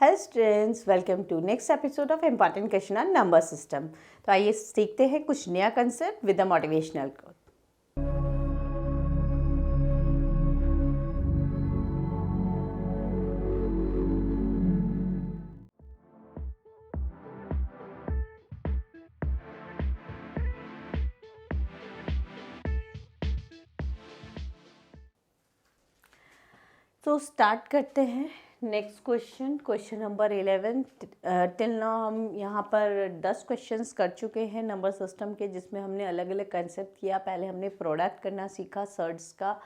Hello students, welcome to next episode of important question on number system. तो आइए सीखते हैं कुछ नया concept with a motivational quote. तो स्टार्ट करते हैं next question number 11। Till now हम यहाँ पर 10 क्वेश्चंस कर चुके हैं नंबर सिस्टम के, जिसमें हमने अलग अलग कंसेप्ट किया। पहले हमने प्रोडक्ट करना सीखा सर्ड्स का,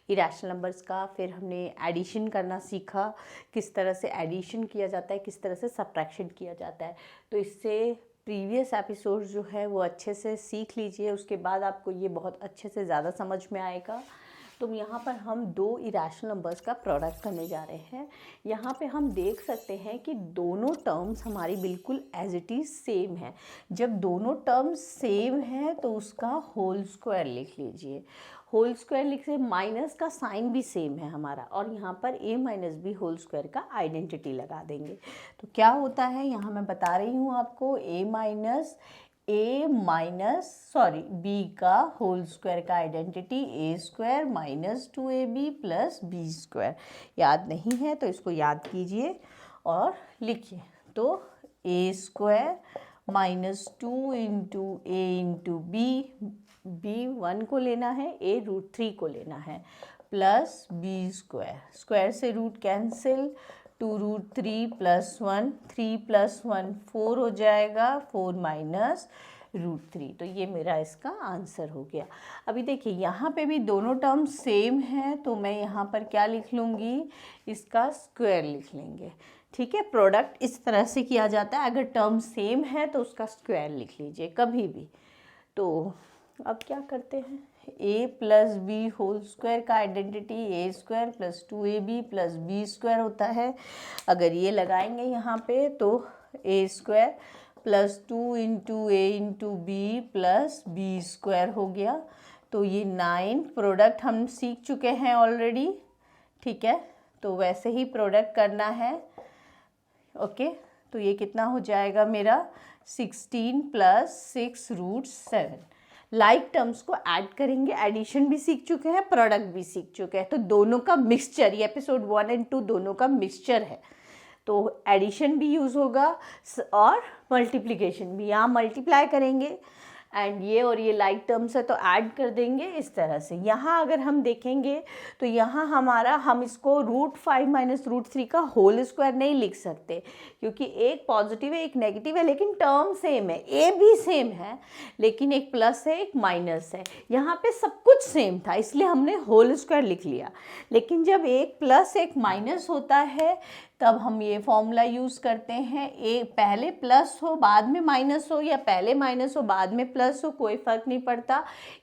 इरेशनल नंबर्स का, फिर हमने एडिशन करना सीखा, किस तरह से एडिशन किया जाता है, किस तरह से सब्ट्रैक्शन किया जाता है। तो इससे प्रीवियस एपिसोड जो है वो अच्छे से सीख लीजिए, उसके बाद आपको ये बहुत अच्छे से ज़्यादा समझ में आएगा। तो यहाँ पर हम दो इरेशनल नंबर्स का प्रोडक्ट करने जा रहे हैं। यहाँ पे हम देख सकते हैं कि दोनों टर्म्स हमारी बिल्कुल एज इट इज़ सेम है। जब दोनों टर्म्स सेम हैं तो उसका होल स्क्वायर लिख लीजिए। होल स्क्वायर लिखे, माइनस का साइन भी सेम है हमारा, और यहाँ पर a minus b whole square का आइडेंटिटी लगा देंगे। तो क्या होता है, यहाँ मैं बता रही हूँ आपको, बी का होल स्क्वायर का identity a square minus 2ab plus b square. याद नहीं है तो इसको याद कीजिए और लिखिए। तो a square minus 2 into a into B 1 को लेना है, ए √3 को लेना है, प्लस बी स्क्वायर, स्क्वायर से रूट कैंसिल, 2√3 प्लस 1, 3 प्लस 1 4 हो जाएगा, 4 माइनस √3। तो ये मेरा इसका आंसर हो गया। अभी देखिए यहाँ पे भी दोनों टर्म सेम हैं, तो मैं यहाँ पर क्या लिख लूँगी, इसका स्क्वायर लिख लेंगे। ठीक है, प्रोडक्ट इस तरह से किया जाता है। अगर टर्म सेम है तो उसका स्क्वायर लिख लीजिए कभी भी। तो अब क्या करते हैं, a plus b whole square का identity a square plus 2ab plus b square होता है। अगर ये लगाएंगे यहाँ पे तो a square plus 2 into a into b plus b square हो गया। तो ये 9 प्रोडक्ट हम सीख चुके हैं ऑलरेडी। ठीक है, तो वैसे ही प्रोडक्ट करना है। ओके, तो ये कितना हो जाएगा मेरा, 16 प्लस 6√7। लाइक टर्म्स को ऐड करेंगे, एडिशन भी सीख चुके हैं, प्रोडक्ट भी सीख चुके हैं, तो दोनों का मिक्सचर, ये एपिसोड 1 और 2 दोनों का मिक्सचर है। तो एडिशन भी यूज़ होगा और मल्टीप्लिकेशन भी। यहाँ मल्टीप्लाई करेंगे एंड ये और ये लाइक टर्म्स है तो ऐड कर देंगे इस तरह से। यहाँ अगर हम देखेंगे तो यहाँ हम इसको √5 माइनस √3 का होल स्क्वायर नहीं लिख सकते, क्योंकि एक पॉजिटिव है एक नेगेटिव है, लेकिन टर्म सेम है, ए भी सेम है, लेकिन एक प्लस है एक माइनस है। यहाँ पे सब कुछ सेम था इसलिए हमने होल स्क्वायर लिख लिया। लेकिन जब एक प्लस एक माइनस होता है तब हम ये फॉर्मूला यूज़ करते हैं, ए पहले प्लस हो बाद में माइनस हो या पहले माइनस हो बाद में प्लस हो, कोई फ़र्क नहीं पड़ता।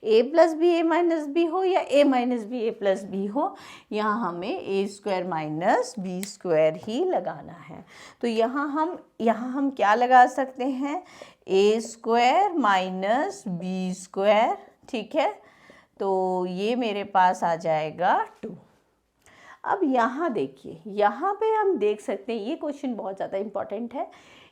a plus b a minus b हो या a minus b a plus b हो, यहाँ हमें a square minus b square ही लगाना है। तो यहाँ हम क्या लगा सकते हैं, a square minus b square. ठीक है, तो ये मेरे पास आ जाएगा 2। अब यहाँ देखिए, यहाँ पे हम देख सकते हैं, ये क्वेश्चन बहुत ज़्यादा इम्पॉर्टेंट है।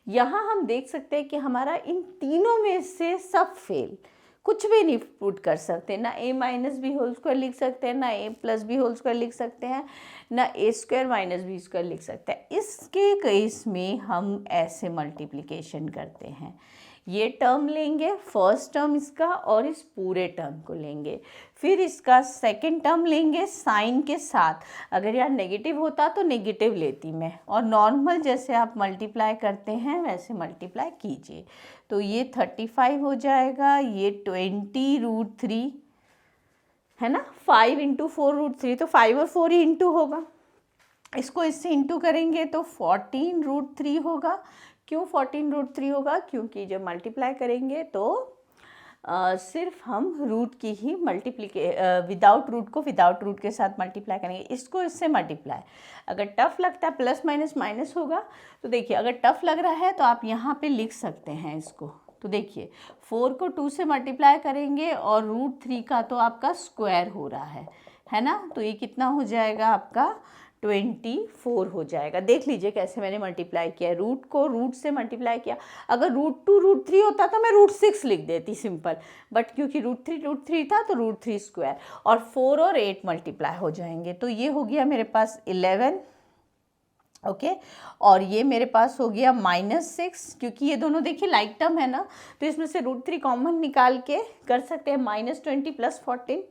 यहाँ हम देख सकते हैं कि हमारा इन तीनों में से सब फेल, कुछ भी नहीं पुट कर सकते। ना a minus b whole square लिख सकते हैं, ना a plus b whole square लिख सकते हैं, ना a square minus b square लिख सकते हैं। इसके केस में हम ऐसे मल्टीप्लिकेशन करते हैं, ये टर्म लेंगे फर्स्ट टर्म इसका और इस पूरे टर्म को लेंगे, फिर इसका सेकंड टर्म लेंगे साइन के साथ। अगर यार नेगेटिव होता तो नेगेटिव लेती मैं, और नॉर्मल जैसे आप मल्टीप्लाई करते हैं वैसे मल्टीप्लाई कीजिए। तो ये 35 हो जाएगा, ये 20√3 है ना, 5 इंटू 4√3, तो 5 और 4 ही इंटू होगा। इसको इससे इंटू करेंगे तो 14√3 होगा। क्यों 14√3 होगा, क्योंकि जब मल्टीप्लाई करेंगे तो सिर्फ हम रूट की ही विदाउट रूट को विदाउट रूट के साथ मल्टीप्लाई करेंगे, इसको इससे मल्टीप्लाई। अगर टफ लगता है प्लस माइनस माइनस होगा, तो देखिए अगर टफ लग रहा है तो आप यहाँ पे लिख सकते हैं इसको। तो देखिए 4 को 2 से मल्टीप्लाई करेंगे और √3 का तो आपका स्क्वायर हो रहा है ना, तो ये कितना हो जाएगा आपका 24 हो जाएगा। देख लीजिए कैसे मैंने मल्टीप्लाई किया, रूट को रूट से मल्टीप्लाई किया। अगर √2 √3 होता तो मैं √6 लिख देती सिंपल, बट क्योंकि √3 था तो √3 स्क्वायर, और 4 और 8 मल्टीप्लाई हो जाएंगे। तो ये हो गया मेरे पास 11, ओके और ये मेरे पास हो गया -6, क्योंकि ये दोनों देखिए लाइक टर्म है ना, तो इसमें से √3 कॉमन निकाल के कर सकते हैं, -20 + 14,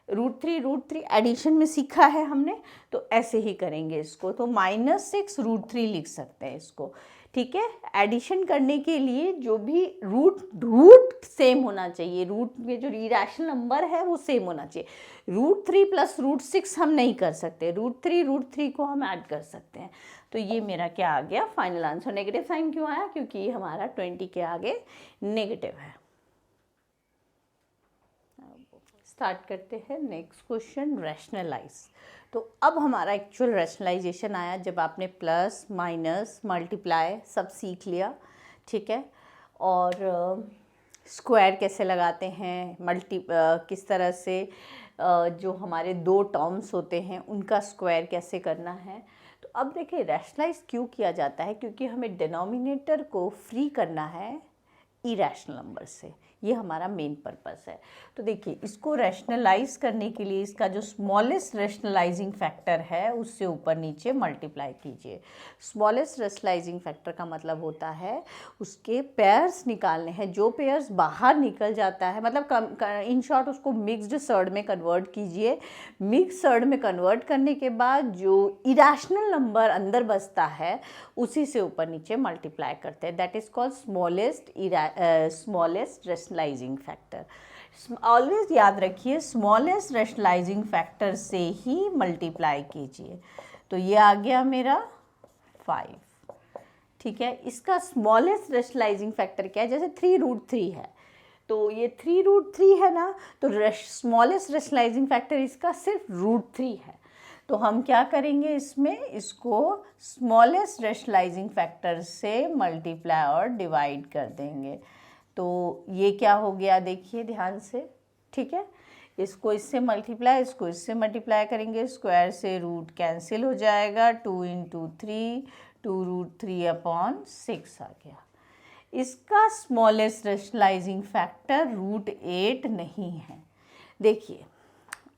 √3 एडिशन में सीखा है हमने, तो ऐसे ही करेंगे इसको। तो -6 √3 लिख सकते हैं इसको, ठीक है। एडिशन करने के लिए जो भी रूट सेम होना चाहिए, रूट में जो इरेशनल नंबर है वो सेम होना चाहिए। √3 + √6 हम नहीं कर सकते, √3 को हम ऐड कर सकते हैं। तो ये मेरा क्या आ गया फाइनल आंसर। नेगेटिव साइन क्यों आया? क्योंकि ये हमारा 20 के आगे नेगेटिव है। स्टार्ट करते हैं नेक्स्ट क्वेश्चन, रैशनलाइज। तो अब हमारा एक्चुअल रैशनलाइजेशन आया जब आपने प्लस माइनस मल्टीप्लाई सब सीख लिया, ठीक है। और स्क्वायर कैसे लगाते हैं, किस तरह से जो हमारे दो टर्म्स होते हैं उनका स्क्वायर कैसे करना है। तो अब देखिए रैशनलाइज क्यों किया जाता है, क्योंकि हमें डिनोमिनेटर को फ्री करना है इरेशनल नंबर से, ये हमारा मेन पर्पस है। तो देखिए इसको रैशनलाइज करने के लिए इसका जो स्मॉलेस्ट रैशनलाइजिंग फैक्टर है उससे ऊपर नीचे मल्टीप्लाई कीजिए। स्मॉलेस्ट रैशनलाइजिंग फैक्टर का मतलब होता है उसके पेयर्स निकालने हैं, जो पेयर्स बाहर निकल जाता है, मतलब इन शॉर्ट उसको मिक्स्ड सर्ड में कन्वर्ट कीजिए। मिक्स सर्ड में कन्वर्ट करने के बाद जो इरेशनल नंबर अंदर बचता है उसी से ऊपर नीचे मल्टीप्लाई करते हैं, that is called smallest rationalising factor. Always याद रखिए स्मॉलेस्ट रैशनलाइजिंग फैक्टर से ही मल्टीप्लाई कीजिए। तो ये आ गया मेरा 5, ठीक है। इसका स्मॉलेस्ट रैशनलाइजिंग फैक्टर क्या है, जैसे 3√3 है तो ये 3√3 है ना, तो स्मॉलेस्ट रैशनलाइजिंग फैक्टर इसका सिर्फ √3 है। तो हम क्या करेंगे इसमें, इसको स्मॉलेस्ट रैशनलाइजिंग फैक्टर से मल्टीप्लाई और डिवाइड कर देंगे। तो ये क्या हो गया देखिए ध्यान से, ठीक है। इसको इससे मल्टीप्लाई, इसको इससे मल्टीप्लाई करेंगे, स्क्वायर से रूट कैंसिल हो जाएगा, 2 × 3 2√3/6 आ गया। इसका स्मॉलेस्ट रैशनलाइजिंग फैक्टर √8 नहीं है। देखिए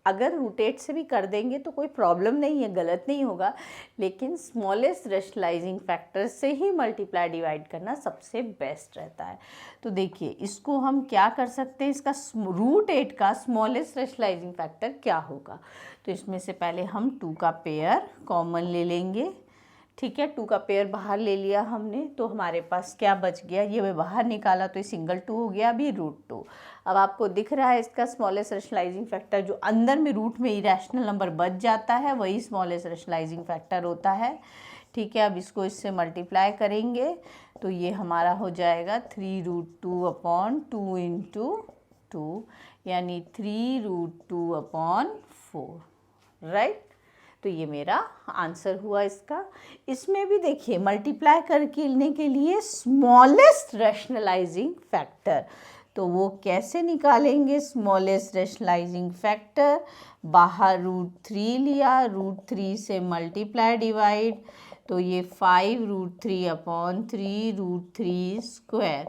अगर √8 से भी कर देंगे तो कोई प्रॉब्लम नहीं है, गलत नहीं होगा, लेकिन स्मॉलेस्ट रैशनलाइजिंग फैक्टर से ही मल्टीप्लाई डिवाइड करना सबसे बेस्ट रहता है। तो देखिए इसको हम क्या कर सकते हैं, इसका √8 का स्मॉलेस्ट रैशनलाइजिंग फैक्टर क्या होगा। तो इसमें से पहले हम 2 का पेयर कॉमन ले लेंगे, ठीक है। 2 का पेयर बाहर ले लिया हमने, तो हमारे पास क्या बच गया, ये मैं बाहर निकाला तो ये सिंगल 2 हो गया, अभी √2। अब आपको दिख रहा है इसका स्मॉलेस्ट रैशनलाइजिंग फैक्टर जो अंदर में रूट में इरेशनल नंबर बच जाता है वही स्मॉलेस्ट रैशनलाइजिंग फैक्टर होता है, ठीक है। अब इसको इससे मल्टीप्लाई करेंगे तो ये हमारा हो जाएगा 3√2/2 × 2 यानी 3√2/4, राइट। तो ये मेरा आंसर हुआ इसका। इसमें भी देखिए मल्टीप्लाई करने के लिए स्मॉलेस्ट रैशनलाइजिंग फैक्टर, तो वो कैसे निकालेंगे स्मॉलेस्ट रैशनलाइजिंग फैक्टर, बाहर √3 लिया, √3 से मल्टीप्लाई डिवाइड, तो ये 5√3/3 √3 स्क्वायर,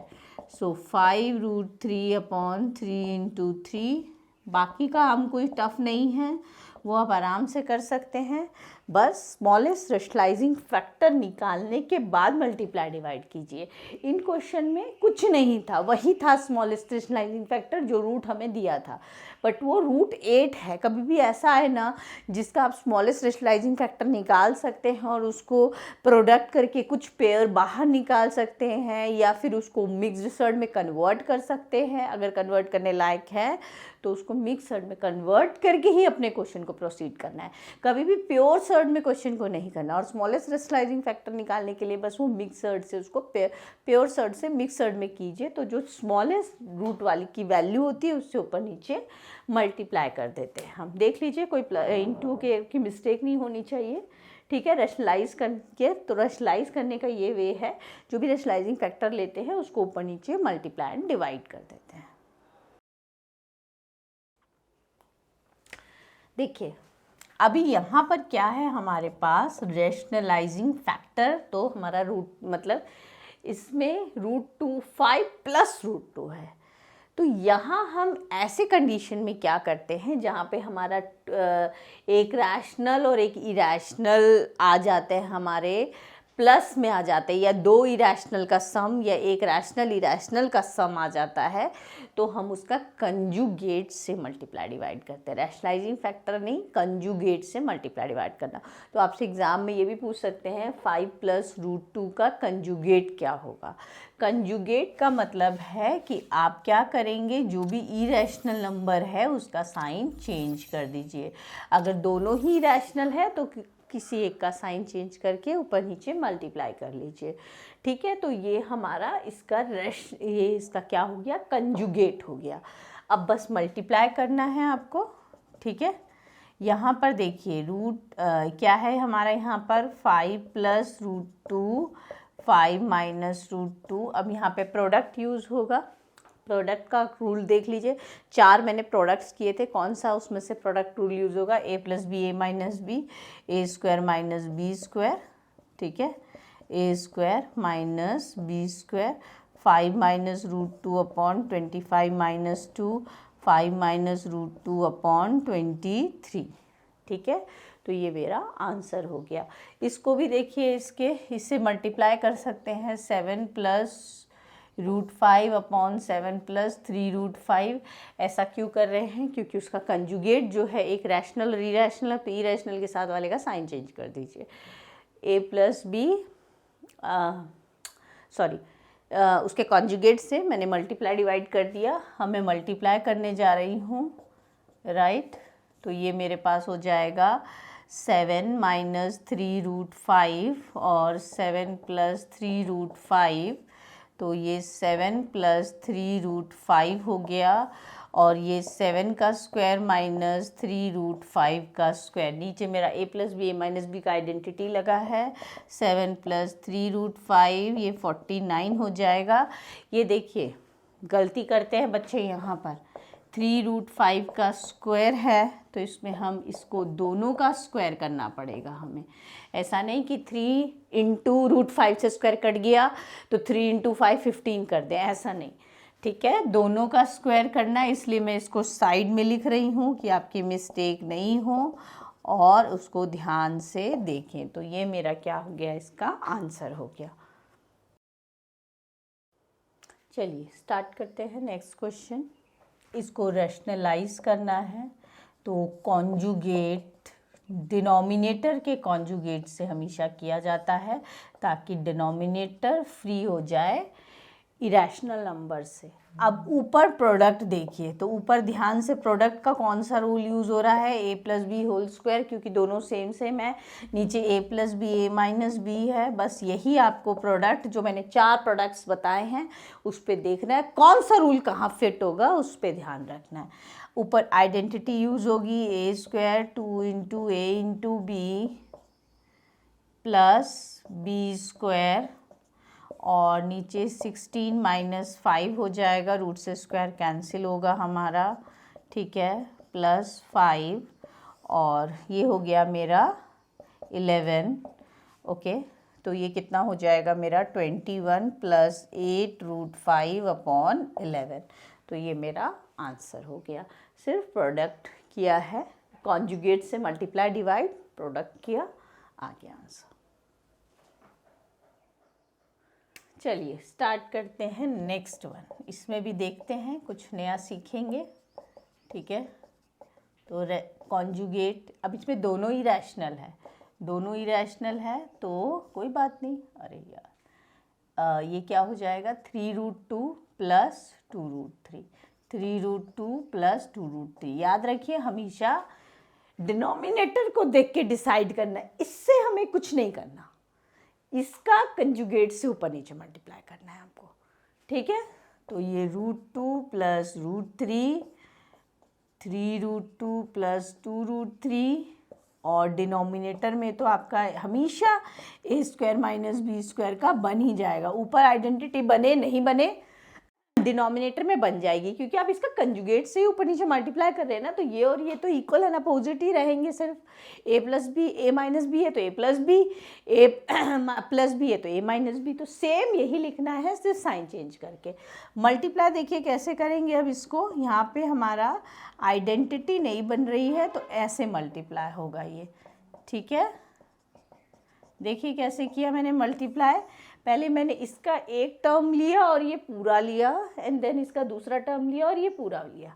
सो 5√3/3 × 3। बाकी का हम कोई टफ नहीं है, वो आप आराम से कर सकते हैं। बस स्मॉलेस्ट रैशनलाइजिंग फैक्टर निकालने के बाद मल्टीप्लाई डिवाइड कीजिए। इन क्वेश्चन में कुछ नहीं था, वही था स्मॉलेस्ट रैशनलाइजिंग फैक्टर जो रूट हमें दिया था, बट वो √8 है। कभी भी ऐसा है ना जिसका आप स्मॉलेस्ट रैशनलाइजिंग फैक्टर निकाल सकते हैं और उसको प्रोडक्ट करके कुछ पेयर बाहर निकाल सकते हैं, या फिर उसको मिक्स्ड सर्ड में कन्वर्ट कर सकते हैं। अगर कन्वर्ट करने लायक है तो उसको मिक्स सर्ड में कन्वर्ट करके ही अपने क्वेश्चन को प्रोसीड करना है, कभी भी प्योर सर्ड में क्वेश्चन को नहीं करना। और स्मॉलेस्ट रैशनलाइजिंग फैक्टर निकालने के लिए बस वो मिक्स सर्ड से उसको प्योर सर्ड से मिक्स सर्ड में कीजिए, तो जो स्मॉलेस्ट रूट वाली की वैल्यू होती है उससे ऊपर नीचे मल्टीप्लाई कर देते हैं हम। देख लीजिए कोई इंटू की मिस्टेक नहीं होनी चाहिए, ठीक है। रैशनलाइज करके, तो रैशनलाइज करने का ये वे है, जो भी रैशनलाइजिंग फैक्टर लेते हैं उसको ऊपर नीचे मल्टीप्लाई एंड डिवाइड कर देते हैं। देखिए अभी यहाँ पर क्या है हमारे पास, रैशनलाइजिंग फैक्टर, तो हमारा रूट मतलब इसमें √2 5 + √2 है। तो यहाँ हम ऐसे कंडीशन में क्या करते हैं जहाँ पे हमारा एक रैशनल और एक इरैशनल आ जाते हैं, हमारे प्लस में आ जाते हैं, या दो इरैशनल का सम या एक रैशनल इरैशनल का सम आ जाता है, तो हम उसका कंजुगेट से मल्टीप्लाई डिवाइड करते हैं। रैशनलाइजिंग फैक्टर नहीं, कंजुगेट से मल्टीप्लाई डिवाइड करना। तो आपसे एग्जाम में ये भी पूछ सकते हैं 5 + √2 का कंजुगेट क्या होगा। कंजुगेट का मतलब है कि आप क्या करेंगे, जो भी इरैशनल नंबर है उसका साइन चेंज कर दीजिए। अगर दोनों ही इरैशनल है तो किसी एक का साइन चेंज करके ऊपर नीचे मल्टीप्लाई कर लीजिए। ठीक है, तो ये हमारा इसका क्या हो गया, कंजुगेट हो गया। अब बस मल्टीप्लाई करना है आपको। ठीक है, यहाँ पर देखिए क्या है हमारा, यहाँ पर 5 + √2 5 - √2। अब यहाँ पे प्रोडक्ट यूज़ होगा। प्रोडक्ट का रूल देख लीजिए, 4 मैंने प्रोडक्ट्स किए थे, कौन सा उसमें से प्रोडक्ट रूल यूज़ होगा, a + b a - b a² - b²। ठीक है, a² - b²। 5 - √2/25 - 2 5 - √2/23। ठीक है, तो ये मेरा आंसर हो गया। इसको भी देखिए, इससे मल्टीप्लाई कर सकते हैं, 7 + √5/7 + 3√5। ऐसा क्यों कर रहे हैं, क्योंकि उसका कंजुगेट जो है एक रैशनल और इरैशनल है, तो इरैशनल के साथ वाले का साइन चेंज कर दीजिए। a + b उसके कंजुगेट से मैंने मल्टीप्लाई डिवाइड कर दिया। अब मैं मल्टीप्लाई करने जा रही हूँ, राइट। तो ये मेरे पास हो जाएगा 7 - 3√5 और 7 + 3√5, तो ये 7 + 3√5 हो गया। और ये 7 का स्क्वायर - 3√5 का स्क्वायर। नीचे मेरा a + b a - b का आइडेंटिटी लगा है। 7 + 3√5 ये 49 हो जाएगा। ये देखिए गलती करते हैं बच्चे, यहाँ पर 3√5 का स्क्वायर है, तो इसमें हम इसको दोनों का स्क्वायर करना पड़ेगा हमें। ऐसा नहीं कि 3 × √5 से स्क्वायर कट गया तो 3 × 5 15 कर दें, ऐसा नहीं। ठीक है, दोनों का स्क्वायर करना है, इसलिए मैं इसको साइड में लिख रही हूँ कि आपकी मिस्टेक नहीं हो और उसको ध्यान से देखें। तो ये मेरा क्या हो गया, इसका आंसर हो गया। चलिए स्टार्ट करते हैं नेक्स्ट क्वेश्चन। इसको रैशनलाइज करना है, तो कॉन्जुगेट डिनोमिनेटर के कॉन्जुगेट से हमेशा किया जाता है, ताकि डिनोमिनेटर फ्री हो जाए इरैशनल नंबर से। अब ऊपर प्रोडक्ट देखिए, तो ऊपर ध्यान से प्रोडक्ट का कौन सा रूल यूज़ हो रहा है, a + b होल स्क्वायर, क्योंकि दोनों सेम है। नीचे a + b a - b है। बस यही आपको प्रोडक्ट, जो मैंने 4 प्रोडक्ट्स बताए हैं, उस पर देखना है कौन सा रूल कहाँ फिट होगा, उस पर ध्यान रखना है। ऊपर आइडेंटिटी यूज़ होगी, a² 2 × a × b + b², और नीचे 16 - 5 हो जाएगा, रूट से स्क्वायर कैंसिल होगा हमारा। ठीक है, +5, और ये हो गया मेरा 11। ओके, तो ये कितना हो जाएगा मेरा 21 + 8 √5/11। तो ये मेरा आंसर हो गया। सिर्फ प्रोडक्ट किया है, कॉन्जुगेट से मल्टीप्लाई डिवाइड, प्रोडक्ट किया, आ गया आंसर। चलिए स्टार्ट करते हैं नेक्स्ट वन। इसमें भी देखते हैं, कुछ नया सीखेंगे। ठीक है, तो कॉन्जुगेट, अब इसमें दोनों ही रैशनल है, तो कोई बात नहीं। अरे यार, ये क्या हो जाएगा, 3√2 + 2√3, 3√2 + 2√3। याद रखिए, हमेशा डिनोमिनेटर को देख के डिसाइड करना है, इससे हमें कुछ नहीं करना, इसका कंजुगेट से ऊपर नीचे मल्टीप्लाई करना है आपको। ठीक है, तो ये √2 + √3, 3√2 + 2√3, और डिनोमिनेटर में तो आपका हमेशा a² - b² का बन ही जाएगा। ऊपर आइडेंटिटी बने नहीं बने, डिनोमिनेटर में बन जाएगी, क्योंकि आप इसका कंजुगेट से ही ऊपर नीचे मल्टीप्लाई कर रहे हैं ना, तो ये और ये तो इक्वल है ना, अपोजिट ही रहेंगे सिर्फ। a plus b, a minus b है तो a plus b, a plus b है तो a माइनस बी, तो सेम यही लिखना है, सिर्फ साइन चेंज करके। मल्टीप्लाई देखिए कैसे करेंगे अब इसको, यहाँ पे हमारा आइडेंटिटी नहीं बन रही है तो ऐसे मल्टीप्लाई होगा ये, ठीक है। देखिए कैसे किया मैंने मल्टीप्लाई, पहले मैंने इसका एक टर्म लिया और ये पूरा लिया, एंड देन इसका दूसरा टर्म लिया और ये पूरा लिया,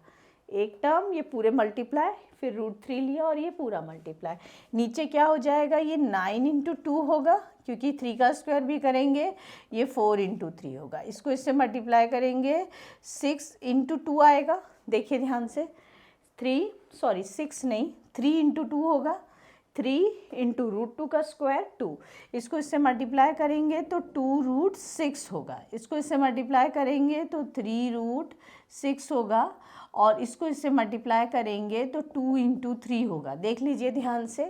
एक टर्म ये पूरे मल्टीप्लाई, फिर √3 लिया और ये पूरा मल्टीप्लाई। नीचे क्या हो जाएगा, ये 9 × 2 होगा, क्योंकि 3 का स्क्वायर भी करेंगे, ये 4 × 3 होगा। इसको इससे मल्टीप्लाई करेंगे 6 × 2 आएगा, देखिए ध्यान से, 6 नहीं 3 × 2 होगा, 3 × √2 का स्क्वायर 2, इसको इससे मल्टीप्लाई करेंगे तो 2√6 होगा, इसको इससे मल्टीप्लाई करेंगे तो 3√6 होगा, और इसको इससे मल्टीप्लाई करेंगे तो 2 × 3 होगा। देख लीजिए ध्यान से,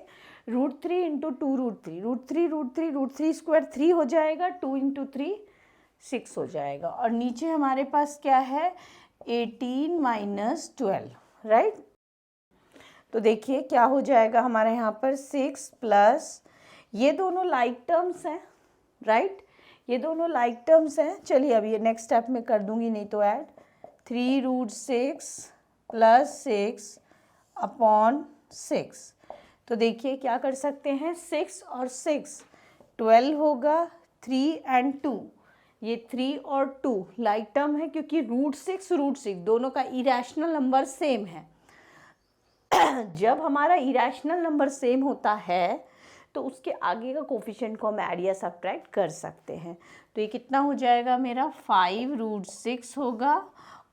√3 × 2√3, √3 स्क्वायर 3 हो जाएगा, 2 × 3 6 हो जाएगा, और नीचे हमारे पास क्या है 18 - 12, राइट। तो देखिए क्या हो जाएगा हमारे यहाँ पर 6 प्लस, ये दोनों लाइक टर्म्स हैं, राइट, ये दोनों लाइक टर्म्स हैं। चलिए अब ये नेक्स्ट स्टेप में कर दूंगी, नहीं तो ऐड 3√6 + 6 अपॉन 6। तो देखिए क्या कर सकते हैं, 6 और 6 12 होगा, 3 and 2, ये 3 और 2 लाइक टर्म है, क्योंकि √6 दोनों का इरेशनल नंबर सेम है। जब हमारा इरेशनल नंबर सेम होता है तो उसके आगे का कोफिशिएंट को हम ऐड या सब्ट्रैक्ट कर सकते हैं। तो ये कितना हो जाएगा मेरा 5√6 होगा,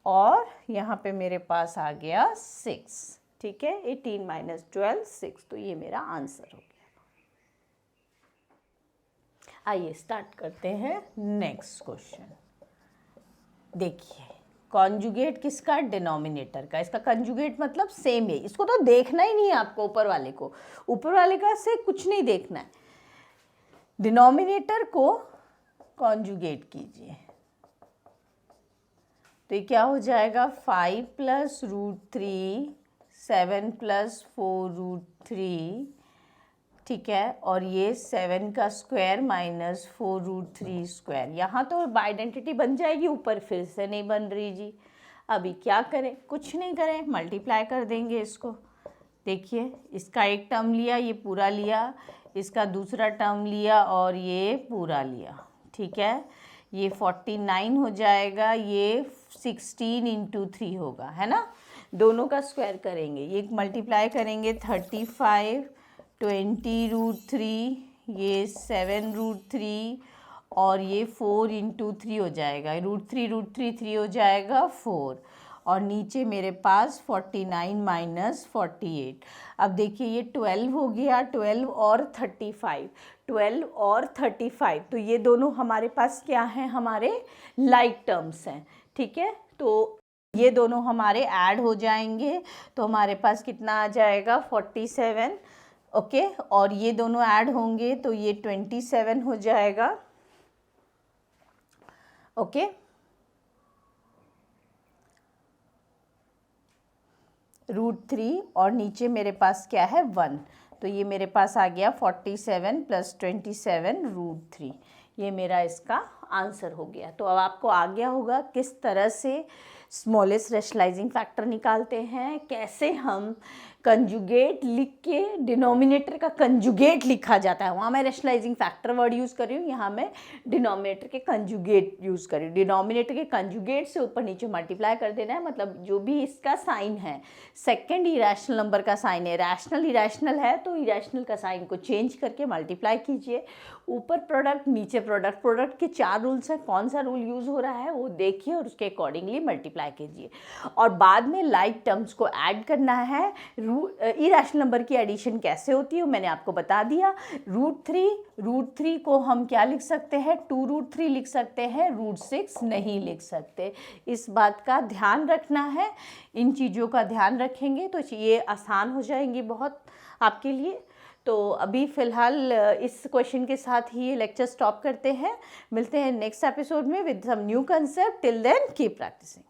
और यहाँ पे मेरे पास आ गया 6, ठीक है, 18 - 12 6, तो ये मेरा आंसर हो गया। आइए स्टार्ट करते हैं नेक्स्ट क्वेश्चन। देखिए कॉन्जुगेट किसका, डिनोमिनेटर का। इसका कंजुगेट मतलब सेम है, इसको तो देखना ही नहीं है आपको, ऊपर वाले को, ऊपर वाले का से कुछ नहीं देखना है, डिनोमिनेटर को कॉन्जुगेट कीजिए। तो ये क्या हो जाएगा 5 + √3, 7 + 4√3, ठीक है, और ये 7 का स्क्वायर माइनस 4√3 स्क्वायर। यहाँ तो आइडेंटिटी बन जाएगी, ऊपर फिर से नहीं बन रही जी। अभी क्या करें, कुछ नहीं करें, मल्टीप्लाई कर देंगे इसको। देखिए इसका एक टर्म लिया, ये पूरा लिया, इसका दूसरा टर्म लिया और ये पूरा लिया, ठीक है, ये 49 हो जाएगा, ये 16 × 3 होगा, है ना। दोनों का स्क्वायर करेंगे, ये मल्टीप्लाई करेंगे 35, 20√3, ये 7√3, और ये 4 × 3 हो जाएगा, √3 3 हो जाएगा 4, और नीचे मेरे पास 49 - 48। अब देखिए ये 12 हो गया, 12 और 35, 12 और 35, तो ये दोनों हमारे पास क्या हैं, हमारे लाइक टर्म्स हैं, ठीक है। तो ये दोनों हमारे ऐड हो जाएंगे, तो हमारे पास कितना आ जाएगा 47, ओके, और ये दोनों ऐड होंगे तो ये 27 हो जाएगा, ओके। √3 और नीचे मेरे पास क्या है 1, तो ये मेरे पास आ गया 47 + 27 √3, ये मेरा इसका आंसर हो गया। तो अब आपको आ गया होगा किस तरह से स्मॉलेस्ट रैशनलाइजिंग फैक्टर निकालते हैं, कैसे हम कंजुगेट लिख के, डिनोमिनेटर का कंजुगेट लिखा जाता है। वहाँ मैं रैशनलाइजिंग फैक्टर वर्ड यूज़ कर रही हूँ, यहाँ मैं डिनोमिनेटर के कंजुगेट यूज़ कर रही हूँ। डिनोमिनेटर के कंजुगेट से ऊपर नीचे मल्टीप्लाई कर देना है, मतलब जो भी इसका साइन है, सेकंड इरेशनल नंबर का साइन है, रैशनल इरेशनल है तो इरेशनल का साइन को चेंज करके मल्टीप्लाई कीजिए। ऊपर प्रोडक्ट नीचे प्रोडक्ट, प्रोडक्ट के 4 रूल्स हैं, कौन सा रूल यूज़ हो रहा है वो देखिए और उसके अकॉर्डिंगली मल्टीप्लाई कीजिए। और बाद में लाइक टर्म्स को ऐड करना है। इरेशनल नंबर की एडिशन कैसे होती है मैंने आपको बता दिया। √3 को हम क्या लिख सकते हैं, 2√3 लिख सकते हैं, √6 नहीं लिख सकते। इस बात का ध्यान रखना है, इन चीज़ों का ध्यान रखेंगे तो ये आसान हो जाएंगी बहुत आपके लिए। तो अभी फ़िलहाल इस क्वेश्चन के साथ ही ये लेक्चर स्टॉप करते हैं। मिलते हैं नेक्स्ट एपिसोड में with some new concept. Till then keep practising.